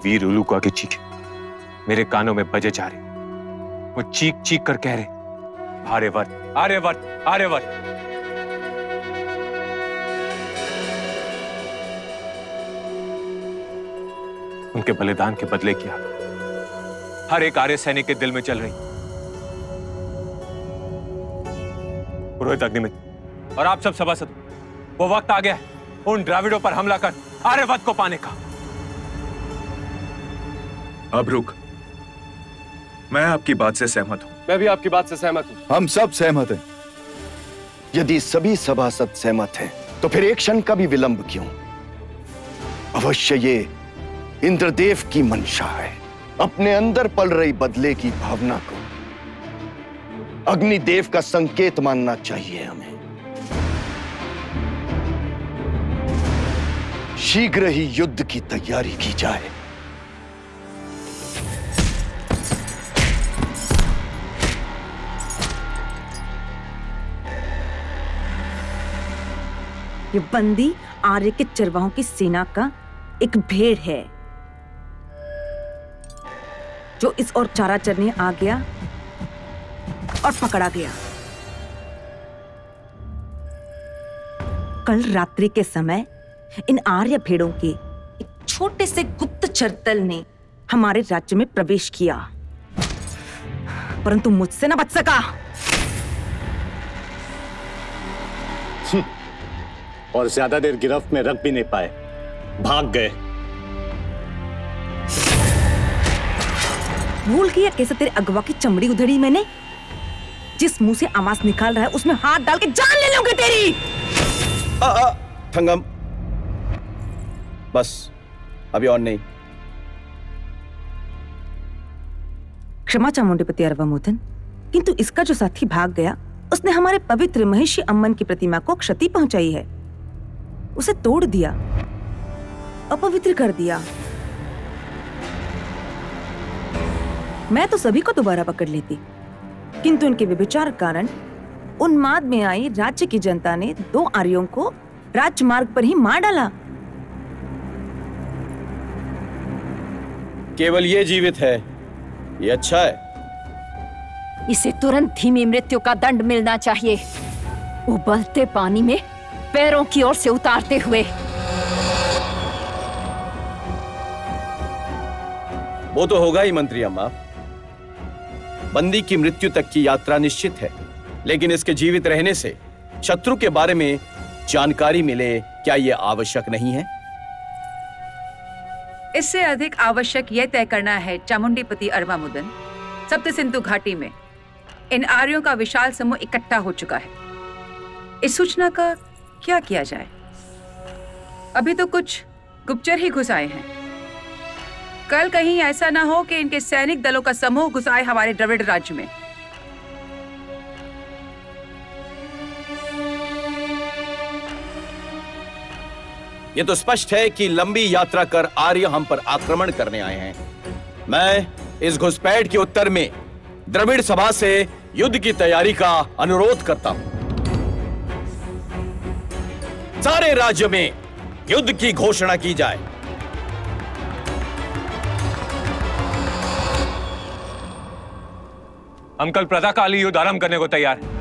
वीर उलूका की चीखें मेरे कानों में बजे जा रही। वो चीख चीख कर कह रहे, आर्यवर्त आर्यवर्त आर्यवर्त। उनके बलिदान के बदले की आग हर एक आर्य सैनिक के दिल में चल रही। पुरोहित अग्निमित्र और आप सब सभासद, वो वक्त आ गया है उन द्राविडों पर हमला कर आर्यवर्त को पाने का। अब रुक, मैं आपकी बात से सहमत हूं। मैं भी आपकी बात से सहमत हूं। हम सब सहमत हैं। यदि सभी सभासद सहमत हैं, तो फिर एक क्षण का भी विलंब क्यों? अवश्य ये इंद्रदेव की मंशा है। अपने अंदर पल रही बदले की भावना को अग्निदेव का संकेत मानना चाहिए हमें। शीघ्र ही युद्ध की तैयारी की जाए। ये बंदी आर्य के चरवाहों की सेना का एक भेड़ है जो इस ओर चारा चरने आ गया और पकड़ा गया। कल रात्रि के समय इन आर्य भेड़ों के एक छोटे से गुप्तचर दल ने हमारे राज्य में प्रवेश किया, परंतु मुझसे न बच सका। और ज्यादा देर गिरफ्त में रख भी नहीं पाए, भाग गए। भूल गया कैसे तेरे अगवा की चमड़ी उधड़ी मैंने? जिस मुंह से आवाज निकाल रहा है उसमें हाथ डाल के जान ले लूंगी तेरी। थंगम, बस अभी और नहीं। क्षमा चामुंडीपति अर्वामोदन, किंतु इसका जो साथी भाग गया उसने हमारे पवित्र महिषी अम्मन की प्रतिमा को क्षति पहुंचाई है। उसे तोड़ दिया, अपवित्र कर दिया। मैं तो सभी को दोबारा पकड़ लेती, किंतु उनके व्यभिचार कारण उन्माद में आई राज्य की जनता ने 2 आर्यों को राजमार्ग पर ही मार डाला। केवल ये जीवित है, ये अच्छा है। इसे तुरंत धीमी मृत्यु का दंड मिलना चाहिए, उबलते पानी में पैरों की ओर से उतारते हुए। वो तो होगा ही मंत्री अम्मा। बंदी की मृत्यु तक की यात्रा निश्चित है, लेकिन इसके जीवित रहने से शत्रु के बारे में जानकारी मिले, क्या यह आवश्यक नहीं है? इससे अधिक आवश्यक यह तय करना है चामुंडीपति अर्वामुदन, सप्त सिंधु घाटी में इन आर्यों का विशाल समूह इकट्ठा हो चुका है। इस सूचना का क्या किया जाए? अभी तो कुछ गुप्तचर ही घुस आए हैं। कल कहीं ऐसा ना हो कि इनके सैनिक दलों का समूह घुस आए हमारे द्रविड़ राज्य में। ये तो स्पष्ट है कि लंबी यात्रा कर आर्य हम पर आक्रमण करने आए हैं। मैं इस घुसपैठ के उत्तर में द्रविड़ सभा से युद्ध की तैयारी का अनुरोध करता हूं। सारे राज्य में युद्ध की घोषणा की जाए। हम कल प्रातःकाल युद्ध आरंभ करने को तैयार हैं।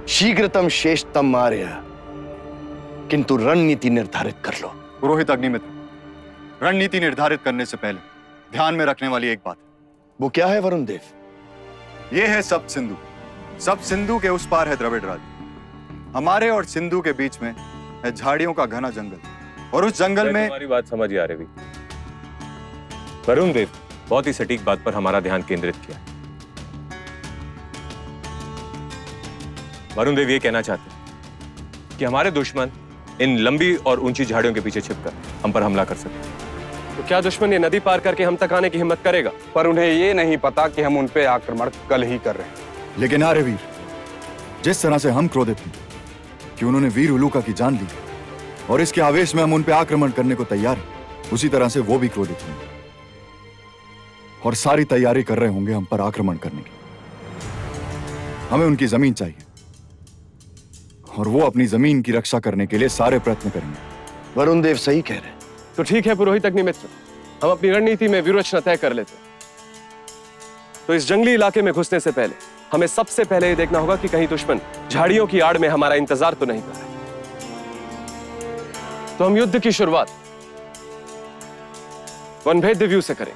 शीघ्रतम श्रेष्ठतम आर्य, किंतु रणनीति निर्धारित कर लो। पुरोहित अग्निमित्र, रणनीति निर्धारित करने से पहले ध्यान में रखने वाली एक बात है। वो क्या है वरुण देव? यह है सप्त सिंधु। सप्त सिंधु के उस पार है द्रविड़ राज्य। हमारे और सिंधु के बीच में है झाड़ियों का घना जंगल, और उस जंगल में तुम्हारी बात समझ आ रही। वरुण देव बहुत ही सटीक बात पर हमारा ध्यान केंद्रित किया। वरुण देव ये कहना चाहते हैं कि हमारे दुश्मन इन लंबी और ऊंची झाड़ियों के पीछे छिपकर हम पर हमला कर सकते हैं। तो क्या दुश्मन ये नदी पार करके हम तक आने की हिम्मत करेगा? पर उन्हें ये नहीं पता कि हम उन पे आक्रमण कल ही कर रहे हैं। लेकिन आर्यवीर, जिस तरह से हम क्रोधित हैं कि उन्होंने वीर उलूका की जान ली और इसके आवेश में हम उन पे आक्रमण करने को तैयार हैं, उसी तरह से वो भी क्रोधित होंगे और सारी तैयारी कर रहे होंगे हम पर आक्रमण करने की। हमें उनकी जमीन चाहिए और वो अपनी जमीन की रक्षा करने के लिए सारे प्रयत्न करेंगे। वरुण देव सही कह रहे हैं। तो ठीक है पुरोहित अग्निमित्र, हम अपनी रणनीति में व्यूहरचना तय कर लेते हैं। तो इस जंगली इलाके में घुसने से पहले हमें सबसे पहले यह देखना होगा कि कहीं दुश्मन झाड़ियों की आड़ में हमारा इंतजार तो नहीं कर रहे। तो हम युद्ध की शुरुआत वनभेद्य व्यू से करें।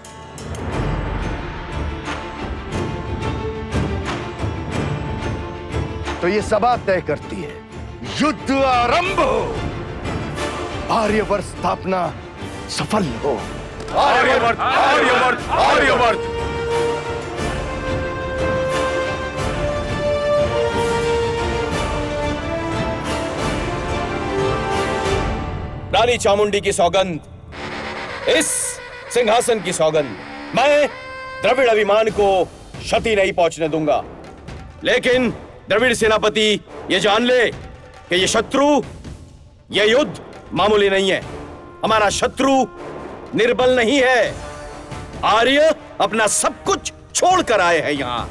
तो ये सभा तय करती है, युद्ध आरंभ हो, आर्यवर्त स्थापना सफल हो। आर्यवर्त, आर्यवर्त, आर्यवर्त। रानी चामुंडी की सौगंध, इस सिंहासन की सौगंध, मैं द्रविड़ अभिमान को क्षति नहीं पहुंचने दूंगा। लेकिन द्रविड़ सेनापति ये जान ले कि ये शत्रु, ये युद्ध मामूली नहीं है। हमारा शत्रु निर्बल नहीं है। आर्य अपना सब कुछ छोड़कर आए हैं यहां,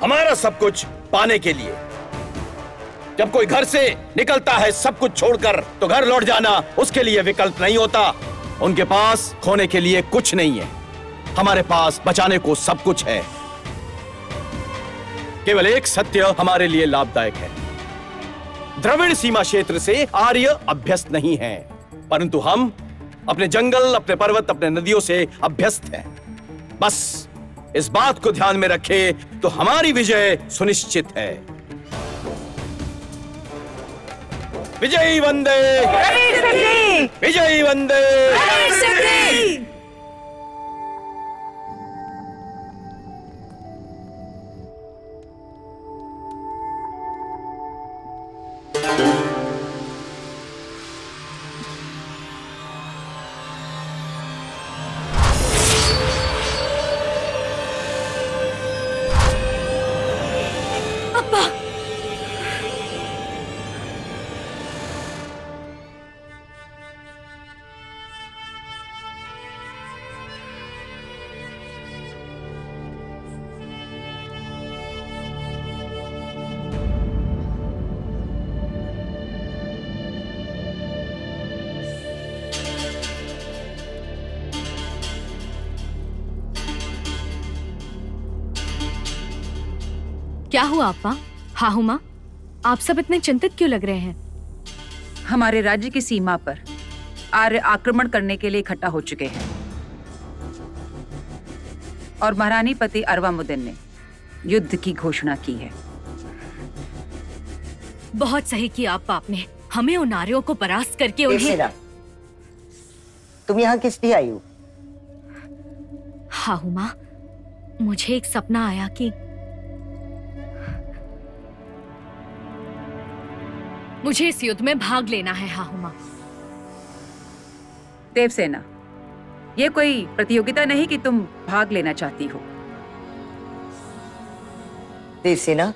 हमारा सब कुछ पाने के लिए। जब कोई घर से निकलता है सब कुछ छोड़कर, तो घर लौट जाना उसके लिए विकल्प नहीं होता। उनके पास खोने के लिए कुछ नहीं है, हमारे पास बचाने को सब कुछ है। केवल एक सत्य हमारे लिए लाभदायक है, द्रविड़ सीमा क्षेत्र से आर्य अभ्यस्त नहीं है, परंतु हम अपने जंगल, अपने पर्वत, अपने नदियों से अभ्यस्त हैं। बस इस बात को ध्यान में रखे तो हमारी विजय सुनिश्चित है। विजयी वंदे, विजयी वंदे। क्या हुआ अप्पा? हाहुमा, आप सब इतने चिंतित क्यों लग रहे हैं? हमारे राज्य की सीमा पर आर्य आक्रमण करने के लिए इकट्ठा हो चुके हैं और महारानी पति अरवामुद्दीन ने युद्ध की घोषणा की है। बहुत सही किया आपने, हमें उन आर्यों को परास्त करके उन्हें। तुम यहाँ किस लिए आई हो? हाहुमा, मुझे एक सपना आया कि मुझे इस युद्ध में भाग लेना है। हाहुमा। देवसेना, ये कोई प्रतियोगिता नहीं कि तुम भाग लेना चाहती हो। देवसेना,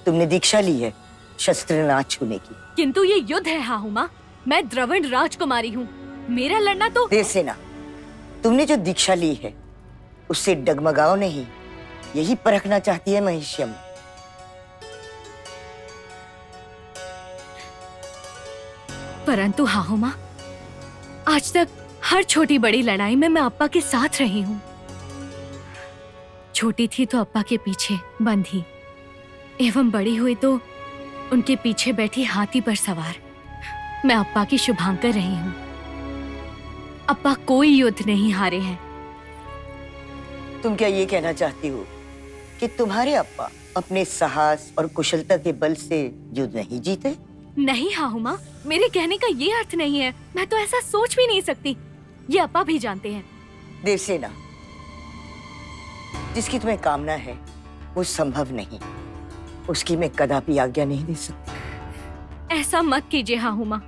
तुमने दीक्षा ली है शस्त्र ना छूने की। किंतु ये युद्ध है हाहुमा, मैं द्रविड़ राजकुमारी हूँ, मेरा लड़ना तो। देवसेना, तुमने जो दीक्षा ली है उससे डगमगाओ नहीं, यही परखना चाहती है महिषी अम्मा। परंतु हाहुमा, आज तक हर छोटी बड़ी लड़ाई में मैं अप्पा के साथ रही हूँ। छोटी थी तो अप्पा के पीछे बंधी, एवं बड़ी हुई तो उनके पीछे बैठी हाथी पर सवार मैं अप्पा की शुभांकर रही हूँ। अप्पा कोई युद्ध नहीं हारे हैं। तुम क्या ये कहना चाहती हो कि तुम्हारे अप्पा अपने साहस और कुशलता के बल से युद्ध नहीं जीते? नहीं हाहुमा, मेरे कहने का ये अर्थ नहीं है, मैं तो ऐसा सोच भी नहीं सकती, ये अप्पा भी जानते हैं। देवसेना, जिसकी तुम्हें कामना है वो संभव नहीं, उसकी मैं कदापि आज्ञा नहीं दे सकती। ऐसा मत कीजिए हाहुमा।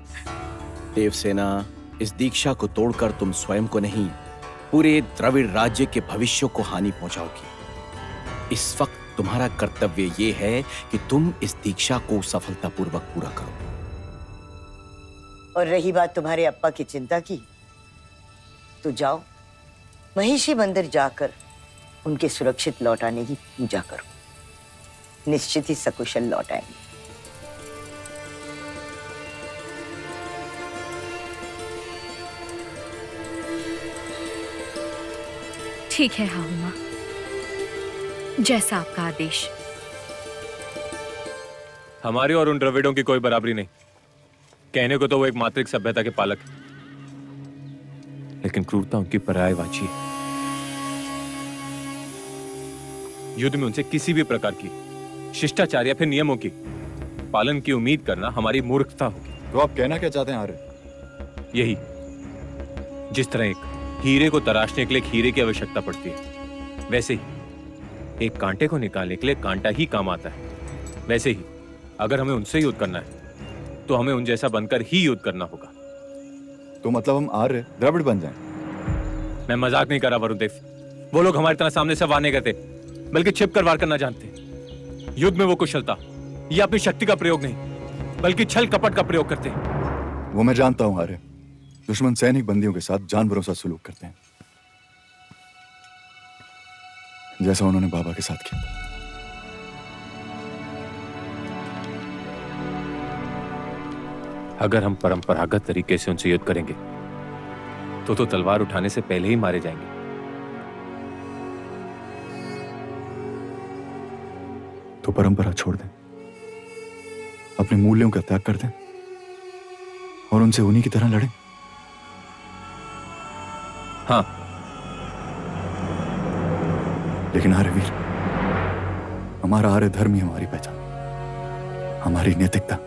देवसेना, इस दीक्षा को तोड़कर तुम स्वयं को नहीं, पूरे द्रविड़ राज्य के भविष्य को हानि पहुंचाओगी। इस वक्त तुम्हारा कर्तव्य ये है कि तुम इस दीक्षा को सफलतापूर्वक पूरा करो। और रही बात तुम्हारे अप्पा की चिंता की, तो जाओ महिषी मंदिर जाकर उनके सुरक्षित लौट आने की पूजा करो, निश्चित ही सकुशल लौट आएंगे। ठीक है हाउ माँ, जैसा आपका आदेश। हमारी और उन द्रविड़ों की कोई बराबरी नहीं। कहने को तो वो एक मात्रिक सभ्यता के पालक है, लेकिन क्रूरता उनकी पर्यायवाची है। युद्ध में उनसे किसी भी प्रकार की शिष्टाचार या फिर नियमों की पालन की उम्मीद करना हमारी मूर्खता होगी। तो आप कहना क्या चाहते हैं आर्य? यही, जिस तरह एक हीरे को तराशने के लिए एक हीरे की आवश्यकता पड़ती है, वैसे ही एक कांटे को निकालने के लिए कांटा ही काम आता है। वैसे ही अगर हमें उनसे युद्ध करना है तो हमें उन जैसा बनकर ही युद्ध करना होगा। तो मतलब हम आर्य द्रविड़ बन जाएं? मैं मजाक नहीं कर रहा वरुदेव। वो लोग हमारी तरह सामने से वार नहीं करते, बल्कि छिप कर वार करना जानते। युद्ध में वो कुशलता या अपनी शक्ति का प्रयोग नहीं, बल्कि छल कपट का प्रयोग करते हैं। वो मैं जानता हूं आर्य। दुश्मन सैनिक बंदियों के साथ जानवरों सा सुलूक करते हैं, जैसा उन्होंने बाबा के साथ किया। अगर हम परंपरागत तरीके से उनसे युद्ध करेंगे तो तलवार उठाने से पहले ही मारे जाएंगे। तो परंपरा छोड़ दें, अपने मूल्यों का त्याग कर दें और उनसे उन्हीं की तरह लड़ें। हाँ, लेकिन आर्यवीर, हमारा आर्य धर्म ही हमारी पहचान, हमारी नैतिकता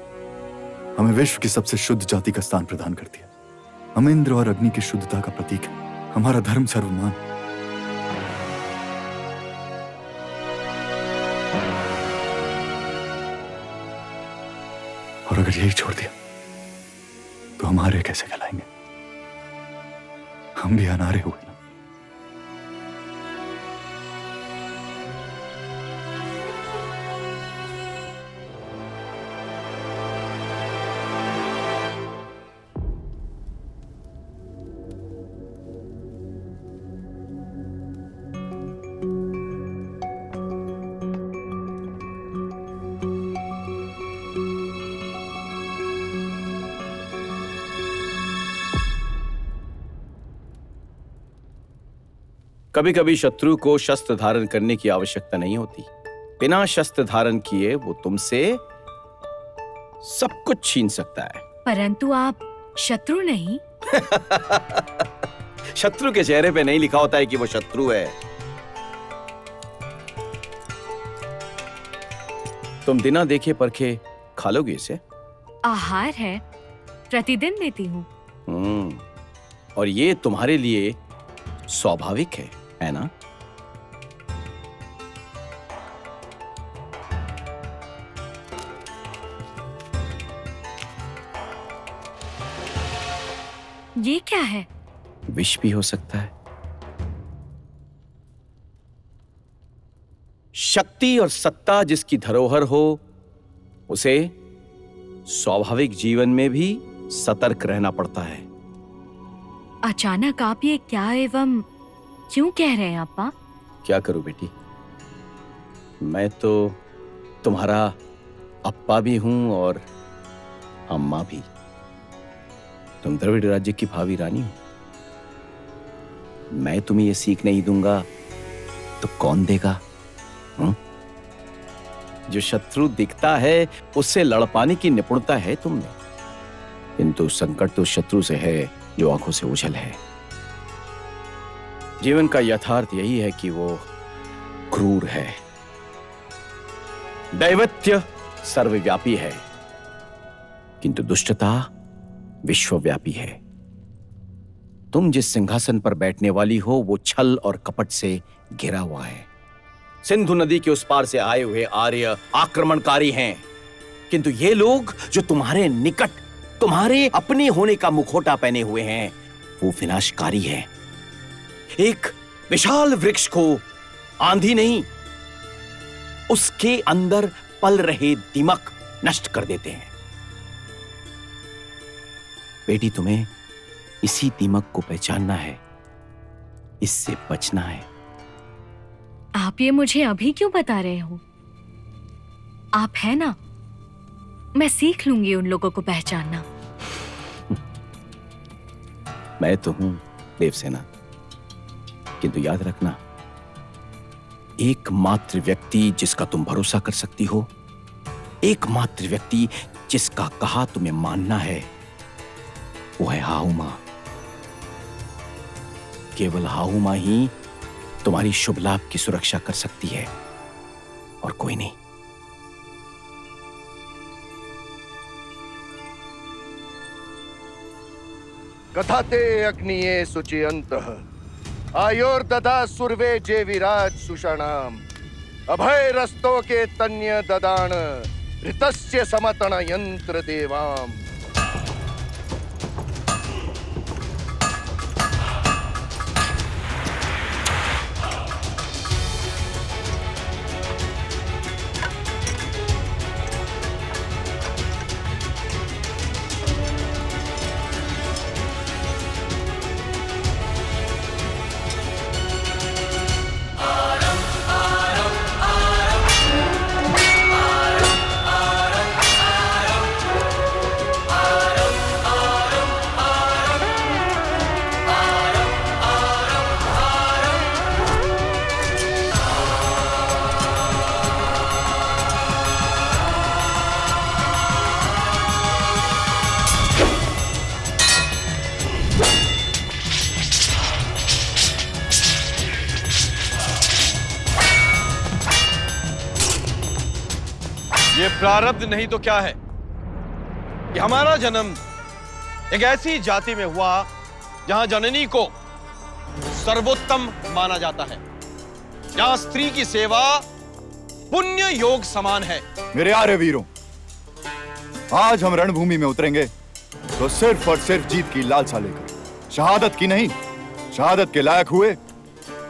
हमें विश्व की सबसे शुद्ध जाति का स्थान प्रदान करती है। हम इंद्र और अग्नि की शुद्धता का प्रतीक है। हमारा धर्म सर्वमान। और अगर यही छोड़ दिया तो हम आर्य कैसे कहलाएंगे? हम भी अनार्य हुए ना। कभी कभी शत्रु को शस्त्र धारण करने की आवश्यकता नहीं होती। बिना शस्त्र धारण किए वो तुमसे सब कुछ छीन सकता है। परंतु आप शत्रु नहीं। शत्रु के चेहरे पे नहीं लिखा होता है कि वो शत्रु है। तुम बिना देखे परखे खा लोगे इसे? आहार है, प्रतिदिन लेती हूँ। और ये तुम्हारे लिए स्वाभाविक है ना? ये क्या है? विष भी हो सकता है। शक्ति और सत्ता जिसकी धरोहर हो, उसे स्वाभाविक जीवन में भी सतर्क रहना पड़ता है। अचानक आप ये क्या एवं क्यों कह रहे हैं अप्पा? क्या करूं बेटी, मैं तो तुम्हारा अप्पा भी हूं और अम्मा भी। तुम द्रविड़ राज्य की भावी रानी हो। मैं तुम्हें ये सीख नहीं दूंगा तो कौन देगा? जो शत्रु दिखता है उससे लड़ पाने की निपुणता है तुम में, किंतु संकट तो शत्रु से है जो आंखों से ओझल है। जीवन का यथार्थ यही है कि वो क्रूर है। दैवत्य सर्वव्यापी है, किंतु दुष्टता विश्वव्यापी है। तुम जिस सिंहासन पर बैठने वाली हो वो छल और कपट से घिरा हुआ है। सिंधु नदी के उस पार से आए हुए आर्य आक्रमणकारी हैं, किंतु ये लोग जो तुम्हारे निकट, तुम्हारे अपने होने का मुखौटा पहने हुए हैं, वो विनाशकारी है। एक विशाल वृक्ष को आंधी नहीं, उसके अंदर पल रहे दीमक नष्ट कर देते हैं। बेटी, तुम्हें इसी दीमक को पहचानना है, इससे बचना है। आप ये मुझे अभी क्यों बता रहे हो? आप है ना, मैं सीख लूंगी उन लोगों को पहचानना। मैं तो हूं देवसेना, किंतु याद रखना, एकमात्र व्यक्ति जिसका तुम भरोसा कर सकती हो, एकमात्र व्यक्ति जिसका कहा तुम्हें मानना है, वो है हाहुमा। केवल हाहुमा ही तुम्हारी शुभ लाभ की सुरक्षा कर सकती है और कोई नहीं। कथाते अग्निये शुचियन्तः आयोर्ददा सुर्वे जे विराज सुषणाम अभय रस्तो के तन्य ददान ऋतस्य समतण यंत्र देवाम। ये प्रारब्ध नहीं तो क्या है कि हमारा जन्म एक ऐसी जाति में हुआ जहां जननी को सर्वोत्तम माना जाता है, जहां स्त्री की सेवा पुण्य योग समान है। मेरे आर्य वीरों, आज हम रणभूमि में उतरेंगे तो सिर्फ और सिर्फ जीत की लालसा लेकर, शहादत की नहीं। शहादत के लायक हुए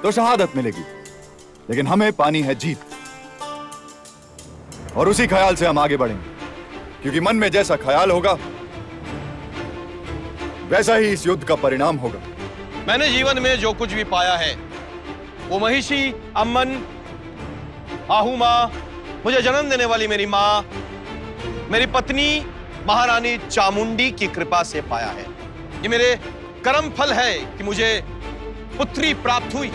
तो शहादत मिलेगी, लेकिन हमें पानी है जीत, और उसी ख्याल से हम आगे बढ़ेंगे, क्योंकि मन में जैसा ख्याल होगा वैसा ही इस युद्ध का परिणाम होगा। मैंने जीवन में जो कुछ भी पाया है वो महिषी अम्मन, आहुमा, मुझे जन्म देने वाली मेरी माँ, मेरी पत्नी महारानी चामुंडी की कृपा से पाया है। ये मेरे कर्म फल है कि मुझे पुत्री प्राप्त हुई।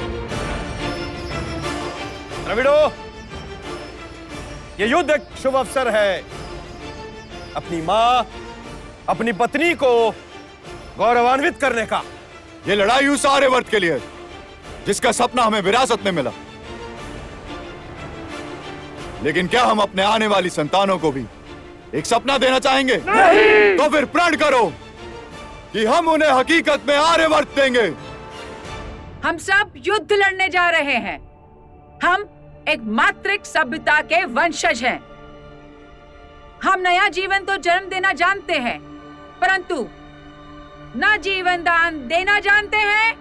द्रविड़ो, ये युद्ध एक शुभ अवसर है अपनी माँ, अपनी पत्नी को गौरवान्वित करने का। ये लड़ाई उस आर्यवर्त के लिए है जिसका सपना हमें विरासत में मिला, लेकिन क्या हम अपने आने वाली संतानों को भी एक सपना देना चाहेंगे? नहीं। तो फिर प्रण करो कि हम उन्हें हकीकत में आर्यवर्त देंगे। हम सब युद्ध लड़ने जा रहे हैं। हम एक मात्रिक सभ्यता के वंशज हैं। हम नया जीवन तो जन्म देना जानते हैं, परंतु न जीवन दान देना जानते हैं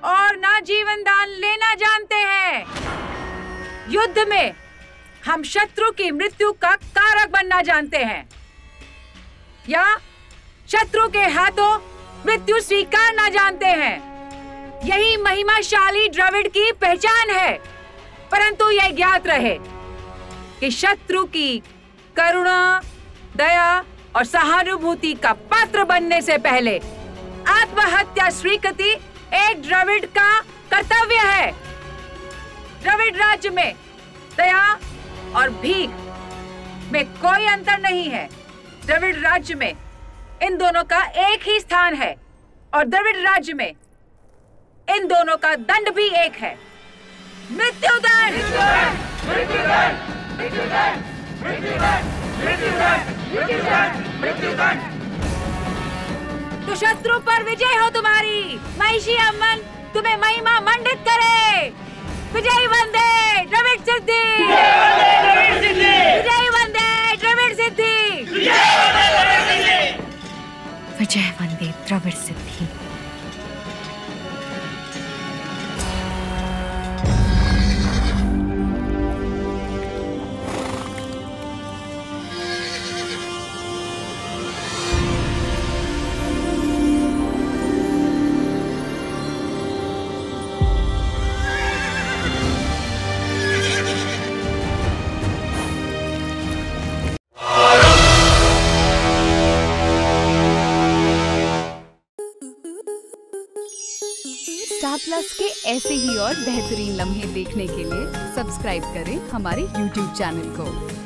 और न जीवन दान लेना जानते हैं। युद्ध में हम शत्रु की मृत्यु का कारक बनना जानते हैं या शत्रु के हाथों मृत्यु स्वीकारना जानते हैं। यही महिमाशाली द्रविड़ की पहचान है। परंतु यह ज्ञात रहे कि शत्रु की करुणा, दया और सहानुभूति का पात्र बनने से पहले आत्महत्या स्वीकृति एक द्रविड़ का कर्तव्य है। द्रविड़ राज्य में दया और भीख में कोई अंतर नहीं है। द्रविड़ राज्य में इन दोनों का एक ही स्थान है और द्रविड़ राज्य में इन दोनों का दंड भी एक है, मृत्युदंड। तो शत्रु पर विजय हो तुम्हारी। महिषी अम्मन तुम्हें महिमा मंडित करे। विजय वंदे द्रविड़ सिद्धि, विजय वंदे द्रविड़ सिद्धि, विजय वंदे द्रविड़ सिद्धि। स्टार प्लस के ऐसे ही और बेहतरीन लम्हे देखने के लिए सब्सक्राइब करें हमारे YouTube चैनल को।